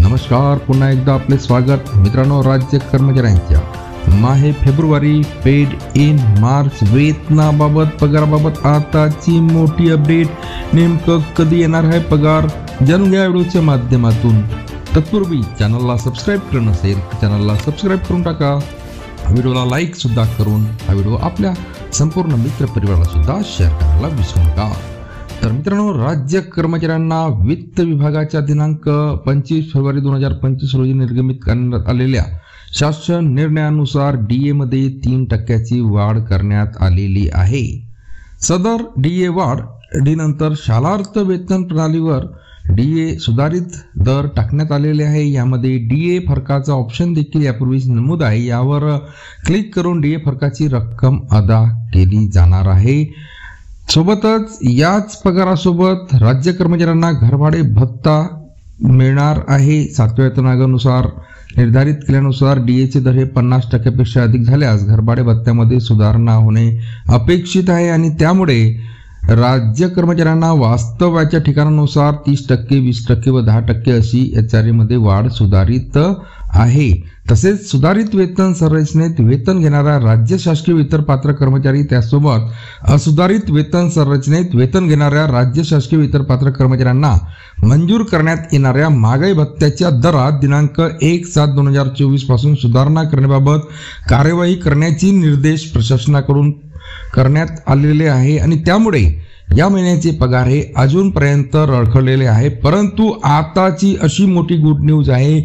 नमस्कार, पुन्हा एकदा आपले स्वागत मित्रांनो। राज्य कर्मचाऱ्यांच्या माहे फेब्रुवारी पेड इन मार्च वेतनाबाबत पगाराबाबत आताची मोठी अपडेट। नेमकं कधी येणार आहे पगार जाणून घ्या व्हिडिओच्या माध्यमातून। तत्पूर्वी चॅनलला सबस्क्राइब केलं नसेल चॅनलला सबस्क्राइब करून टाका, व्हिडिओला लाईक सुद्धा करून हा व्हिडिओ आपल्या संपूर्ण मित्र परिवाराला सुद्धा शेअर करायला विसरू नका। तर मित्रांनो, राज्य कर्मचाऱ्यांना वित्त विभागाच्या दिनांक 25 फेब्रुवारी 2025 रोजी निर्गमित करण्यात आलेल्या शासन निर्णयानुसार डीए मध्ये 3% वाढ करण्यात आलेली आहे। सदर डीए वाढ नंतर शालार्थ वेतन प्रणालीवर डीए सुधारित दर टाकण्यात आलेले आहे। यामध्ये डीए फरकाचा ऑप्शन देखील यापूर्वीच नमूद आहे। यावर क्लिक करून डीए फरकाची रक्कम अदा केली जाणार आहे। सोबतच याच पगारासोबत राज्य कर्मचाऱ्यांना घरभाडे भत्ता मिळणार आहे। 7व्या वेतन आयोगानुसार निर्धारित केल्यानुसार डीएचे दर हे 50% पेक्षा अधिक झाल्यास घरभाडे भत्त्यामध्ये सुधारणा होणे अपेक्षित आहे आणि त्यामुळे राज्य कर्मचाऱ्यांना वास्तव्याच्या ठिकाणानुसार 30%, 20% व 10% अशी एचआरए मध्ये वाढ सुधारित आहे। तसेच सुधारित वेतन संरचनेत वेतन घेणाऱ्या राज्य शासकीय इतर पात्र कर्मचारी त्यासोबत असुधारित वेतन संरचनेत वेतन घेणाऱ्या राज्य शासकीय इतर पात्र कर्मचाऱ्यांना मंजूर करण्यात येणाऱ्या महागाई भत्त्याच्या दरात दिनांक 1/7/2024 पासून सुधारणा करण्याबाबत कार्यवाही करण्याची निर्देश प्रशासनाकडून करण्यात आलेले आहे आणि त्यामुळे या महिन्याचे पगार हे अजूनपर्यंत रखडलेले आहे। परंतु आताची अशी मोठी गुड न्यूज आहे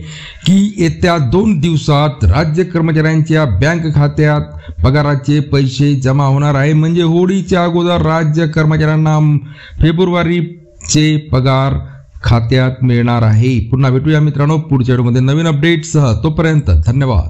की येत्या 2 दिवसात राज्य कर्मचाऱ्यांच्या बँक खात्यात पगाराचे पैसे जमा होणार आहे। म्हणजे होळीच्या अगोदर राज्य कर्मचाऱ्यांना फेब्रुवारीचे पगार खात्यात मिळणार आहे। पुन्हा भेटूया मित्रांनो पुढच्या व्हिडिओमध्ये नवीन अपडेटसह। तोपर्यंत धन्यवाद।